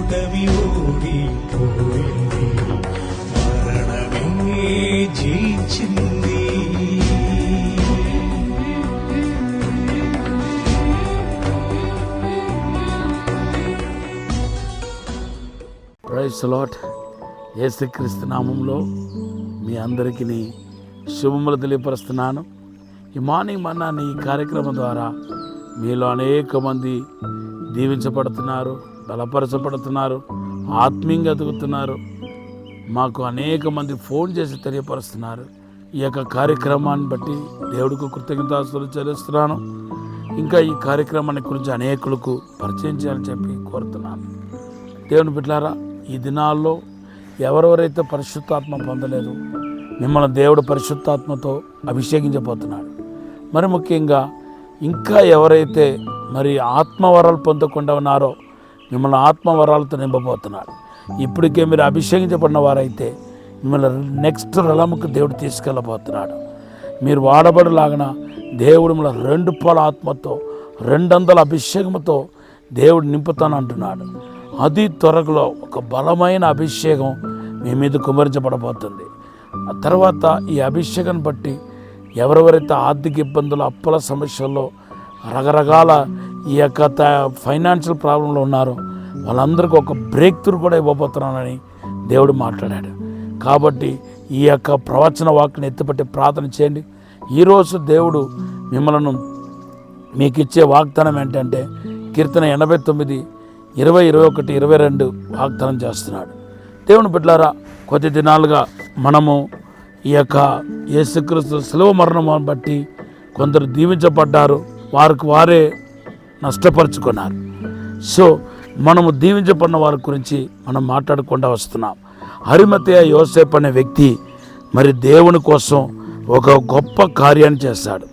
ఓటమి ఓడిపోయింది, మరణమే జయించింది. Praise the lord. యేసుక్రీస్తు నామంలో మీ అందరికీ శుభములు తెలియపరుస్తున్నాను. ఈ మార్నింగ్ మన్నా ఈ కార్యక్రమం ద్వారా మీలో అనేక మంది దీవించబడుతున్నారు, బలపరచబడుతున్నారు, ఆత్మీయంగా ఎదుగుతున్నారు. మాకు అనేక మంది ఫోన్ చేసి తెలియపరుస్తున్నారు. ఈ యొక్క కార్యక్రమాన్ని బట్టి దేవుడికి కృతజ్ఞతాస్తుతులు చెల్లిస్తున్నాను. ఇంకా ఈ కార్యక్రమాన్ని గురించి అనేకులకు పరిచయం చేయాలని చెప్పి కోరుతున్నాను. దేవుని బిడ్డలారా, ఈ దినాల్లో ఎవరెవరైతే పరిశుద్ధాత్మ పొందలేదు, మిమ్మల్ని దేవుడు పరిశుద్ధాత్మతో అభిషేకించబోతున్నాడు. మరి ముఖ్యంగా ఇంకా ఎవరైతే మరి ఆత్మవరాలు పొందకుండా ఉన్నారో మిమ్మల్ని ఆత్మవరాలతో నింపబోతున్నాడు. ఇప్పటికే మీరు అభిషేకించబడిన వారైతే మిమ్మల్ని నెక్స్ట్ రలముకు దేవుడు తీసుకెళ్ళబోతున్నాడు. మీరు వాడబడిలాగిన దేవుడు మిమ్మల్ని 2 పాల ఆత్మతో 200 అభిషేకంతో దేవుడు నింపుతాను అంటున్నాడు. అది త్వరలో ఒక బలమైన అభిషేకం మీ మీద కుమరించబడబోతుంది. ఆ తర్వాత ఈ అభిషేకాన్ని బట్టి ఎవరెవరైతే ఆర్థిక ఇబ్బందులు, అప్పుల సమస్యల్లో, రకరకాల ఈ యొక్క ఫైనాన్షియల్ ప్రాబ్లంలో ఉన్నారో వాళ్ళందరికీ ఒక బ్రేక్ త్రూ కూడా ఇవ్వబోతున్నానని దేవుడు మాట్లాడాడు. కాబట్టి ఈ యొక్క ప్రవచన వాక్ని ఎత్తిపట్టి ప్రార్థన చేయండి. ఈరోజు దేవుడు మిమ్మల్ని మీకు ఇచ్చే వాగ్దానం ఏంటంటే కీర్తన 89, 20, 21, 22 వాగ్దానం చేస్తున్నాడు. దేవుని బిడ్డలారా, కొద్ది దినాలుగా మనము ఈ యొక్క యేసుక్రీస్తు శిలువ మరణం బట్టి కొందరు దీవించబడ్డారు, వారికి వారే నష్టపరుచుకున్నారు. సో మనము దీవించబడిన వారి గురించి మనం మాట్లాడకుండా వస్తున్నాం. అరిమతయ యోసేపు అనే వ్యక్తి మరి దేవుని కోసం ఒక గొప్ప కార్యాన్ని చేశాడు.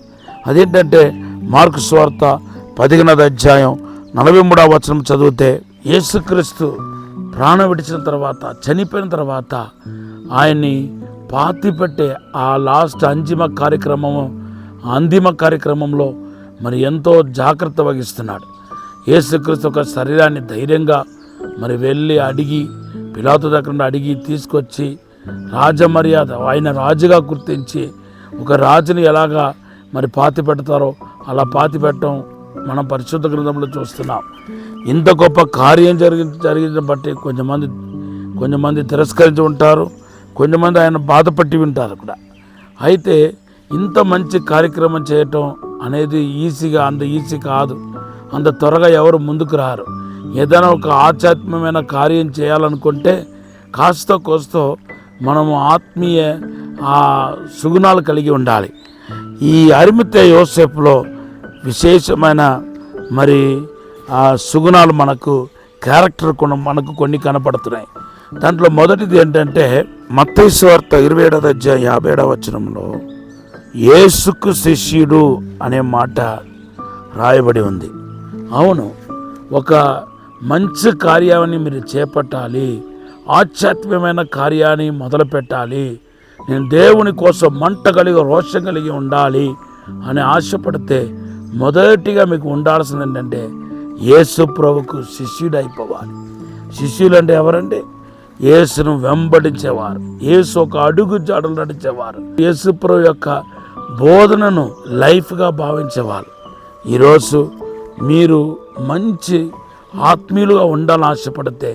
అదేంటంటే మార్కు సువార్త 15వ అధ్యాయం 43వ వచనం చదివితే, యేసుక్రీస్తు ప్రాణం విడిచిన తర్వాత, చనిపోయిన తర్వాత ఆయన్ని పాతిపెట్టే ఆ లాస్ట్ అంతిమ కార్యక్రమంలో మరి ఎంతో జాగ్రత్త వహిస్తున్నాడు. యేసుక్రీస్తు ఒక శరీరాన్ని ధైర్యంగా మరి వెళ్ళి అడిగి, పిలాతు దగ్గర అడిగి తీసుకొచ్చి రాజమర్యాద, ఆయన రాజుగా గుర్తించి ఒక రాజుని ఎలాగా మరి పాతి పెడతారో అలా పాతి పెట్టడం మనం పరిశుద్ధ గ్రంథంలో చూస్తున్నాం. ఇంత గొప్ప కార్యం జరిగిన బట్టి కొంతమంది తిరస్కరించి ఉంటారు, కొంతమంది ఆయన బాధపట్టి ఉంటారు కూడా. అయితే ఇంత మంచి కార్యక్రమం చేయటం అనేది అంత ఈజీ కాదు. అంత త్వరగా ఎవరు ముందుకు రారు. ఏదైనా ఒక ఆధ్యాత్మికమైన కార్యం చేయాలనుకుంటే కాస్త కోస్తో మనము ఆత్మీయ సుగుణాలు కలిగి ఉండాలి. ఈ అరిమతయ యోసేపులో విశేషమైన మరి ఆ సుగుణాలు క్యారెక్టర్ మనకు కొన్ని కనపడుతున్నాయి. దాంట్లో మొదటిది ఏంటంటే మత్తయి సువార్త 27వ అధ్యాయం 57వ వచనంలో యేసుకు శిష్యుడు అనే మాట రాయబడి ఉంది. అవును, ఒక మంచి కార్యాన్ని మీరు చేపట్టాలి, ఆధ్యాత్మికమైన కార్యాన్ని మొదలు పెట్టాలి, నేను దేవుని కోసం మంట కలిగి రోషం కలిగి ఉండాలి అని ఆశపడితే మొదటిగా మీకు ఉండాల్సింది ఏంటంటే యేసు ప్రభుకు శిష్యుడు అయిపోవాలి. శిష్యులు అంటే ఎవరంటే యేసును వెంబడించేవారు, యేసు ఒక అడుగు జాడలు నడిచేవారు, యేసు ప్రభు యొక్క బోధనను లైఫ్గా భావించేవారు. ఈరోజు మీరు మంచి ఆత్మీయులుగా ఉండాలని ఆశపడితే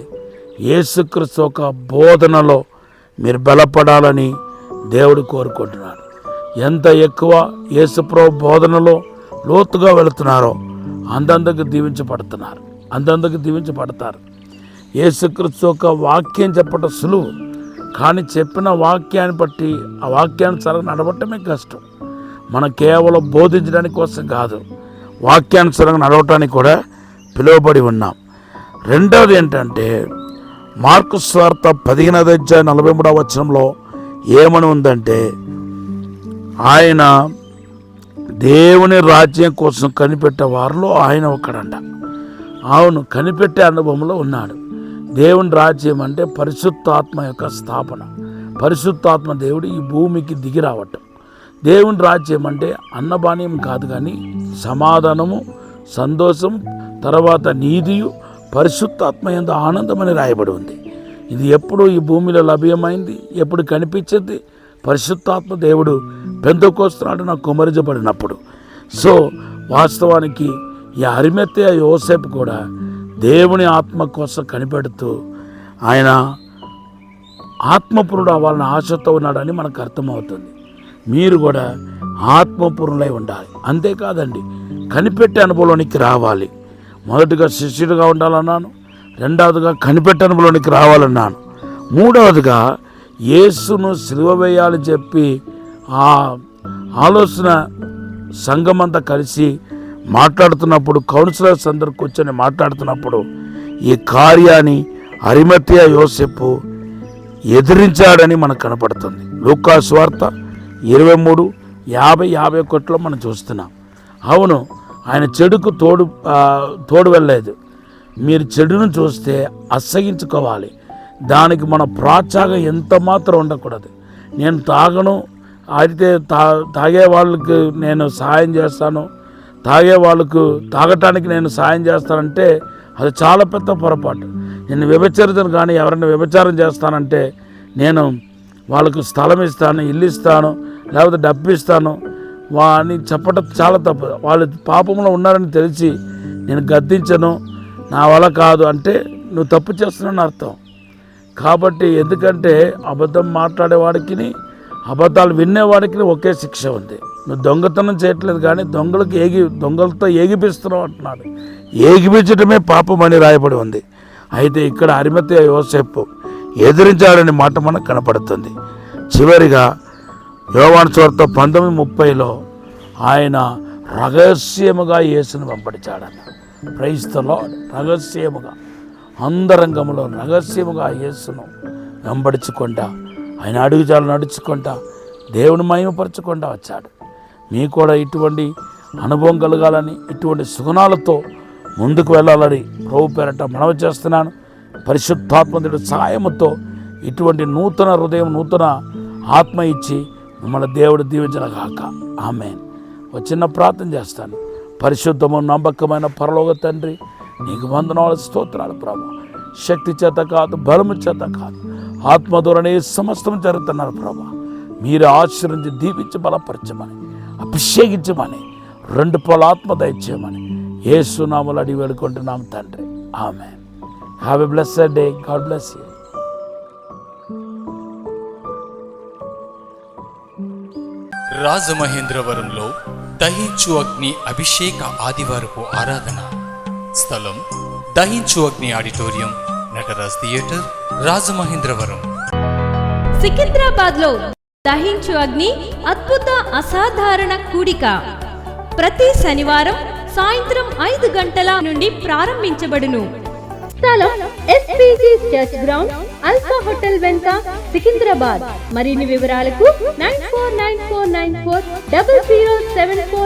యేసుక్రీస్తు ఒక బోధనలో మీరు బలపడాలని దేవుడు కోరుకుంటున్నాడు. ఎంత ఎక్కువ యేసుప్రభు బోధనలో లోతుగా వెళుతున్నారో అంతంతకు దీవించబడతారు. యేసుక్రీస్తు ఒక వాక్యం చెప్పటం సులువు, కానీ చెప్పిన వాక్యాన్ని బట్టి ఆ వాక్యానుసారం నడవటమే కష్టం. మనం కేవలం బోధించడానికి కోసం కాదు, వాక్యానుసారంగా నడవటానికి కూడా పిలువబడి ఉన్నాం. రెండవది ఏంటంటే మార్కు సువార్త 15వ అధ్యాయం 43వ వచనంలో ఏమని ఉందంటే, ఆయన దేవుని రాజ్యం కోసం కనిపెట్టే వారిలో ఆయన ఒకడంట. అవును, కనిపెట్టే అనుభవంలో ఉన్నాడు. దేవుని రాజ్యం అంటే పరిశుద్ధాత్మ యొక్క స్థాపన, పరిశుద్ధాత్మ దేవుడు ఈ భూమికి దిగి రావటం. దేవుని రాజ్యం అంటే అన్నపానీయం కాదు, కానీ సమాధానము, సంతోషం, తర్వాత నీతియు, పరిశుద్ధాత్మ యందు ఆనందమని రాయబడి ఉంది. ఇది ఎప్పుడు ఈ భూమిలో లభ్యమైంది, ఎప్పుడు కనిపించింది? పరిశుద్ధాత్మ దేవుడు పెంతెకోస్తు నాడున కుమ్మరించబడినప్పుడు. సో వాస్తవానికి ఈ అరిమత్తెయ యోసేపు కూడా దేవుని ఆత్మ కోసం కనిపెడుతూ ఆయన ఆత్మపూర్ణుడు అవ్వాలని ఆశతో ఉన్నాడని మనకు అర్థమవుతుంది. మీరు కూడా ఆత్మపూర్ణులై ఉండాలి. అంతేకాదండి, కనిపెట్టే అనుభవంలోనికి రావాలి. మొదటిగా శిష్యుడిగా ఉండాలన్నాను, రెండవదిగా కనిపెట్టే అనుభవంలోనికి రావాలన్నాను, మూడవదిగా యేసును సిలువ వేయాలని చెప్పి ఆ ఆలోచన సంఘమంతా కలిసి మాట్లాడుతున్నప్పుడు, కౌన్సిలర్స్ అందరూ కూర్చొని మాట్లాడుతున్నప్పుడు ఈ కార్యాన్ని అరిమత్తెయ యోసేపు ఎదిరించాడని మనకు కనపడుతుంది. లూకా సువార్త 23:50-51 మనం చూస్తున్నాం. అవును, ఆయన చెడుకు తోడు వెళ్ళలేదు. మీరు చెడును చూస్తే అసహించుకోవాలి. దానికి మన ప్రోత్సాహం ఎంత మాత్రం ఉండకూడదు. నేను తాగను, అయితే తాగే వాళ్ళకి నేను సహాయం చేస్తాను, తాగే వాళ్ళకు తాగటానికి నేను సహాయం చేస్తానంటే అది చాలా పెద్ద పొరపాటు. నేను వ్యభిచారితను కానీ ఎవరైనా వ్యభిచారం చేస్తానంటే నేను వాళ్ళకు స్థలం ఇస్తాను, ఇల్లు ఇస్తాను, లేకపోతే డబ్బు ఇస్తాను అని చెప్పటం చాలా తప్పు. వాళ్ళు పాపంలో ఉన్నారని తెలిసి నేను గద్దించను, నా వల్ల కాదు అంటే నువ్వు తప్పు చేస్తున్నావు అర్థం. కాబట్టి ఎందుకంటే అబద్ధం మాట్లాడేవాడికి అబద్ధాలు వినేవాడికి ఒకే శిక్ష ఉంది. నువ్వు దొంగతనం చేయట్లేదు కానీ దొంగలతో ఏగిపిస్తున్నావు అంటున్నాడు. ఏగిపించడమే పాపం అని రాయబడి ఉంది. అయితే ఇక్కడ అరిమత్తెయ యోసేపు ఎదిరించాడనే మాట మనకు కనపడుతుంది. చివరిగా యోహాను సువార్త 19:30 ఆయన రహస్యముగా యేసును వెంబడించాడన్న. Praise the lord. రహస్యముగా అంతరంగంలో రహస్యముగా యేసును వెంబడించుకుంటా, ఆయన అడుగుజాలు నడుచుకుంటా, దేవుని మహిమపరచుకుంటా వచ్చాడు. మీకు కూడా ఇటువంటి అనుభవం కలగాలని, ఇటువంటి సుగుణాలతో ముందుకు వెళ్ళాలని ప్రభు పేరట మనవి చేస్తున్నాను. పరిశుద్ధాత్మదేవుడి సహాయముతో ఇటువంటి నూతన హృదయం, నూతన ఆత్మ ఇచ్చి మిమ్మల్ని దేవుడు దీవించగాక. ఆమేన్. ఒక చిన్న ప్రార్థన చేస్తాను. పరిశుద్ధము నమ్మకమైన పరలోక తండ్రి, నీకు వందనాలు, స్తోత్రాలు ప్రభు. శక్తి చేత కాదు, బలము చేత కాదు, ఆత్మ ద్వారానే సమస్తం జరుగుతున్నారు ప్రభు. మీరు ఆశీర్వదించి దీవించి బలపరచమని, అభిషేకించమని, 2 పోల ఆత్మ దయచేయమని యేసు నామములో అడిగి వేడుకుంటున్నాం తండ్రి. Amen. Have a blessed day. God bless you. రాజమహేంద్రవరంలో దహించు అగ్ని అభిషేక ఆదివారపు ఆరాధన స్థలం దహించు అగ్ని ఆడిటోరియం, నటరాజ్ థియేటర్, రాజమహేంద్రవరం. సికింద్రాబాద్ లో దహించు అగ్ని అద్భుత అసాధారణ కూడిక ప్రతి శనివారం సాయంత్రం 5 గంటల నుండి ప్రారంభించబడును. స్థలం SPG church ground, alpha hotel వెనుక, సికింద్రాబాద్. మరిన్ని వివరాలకు 9494940074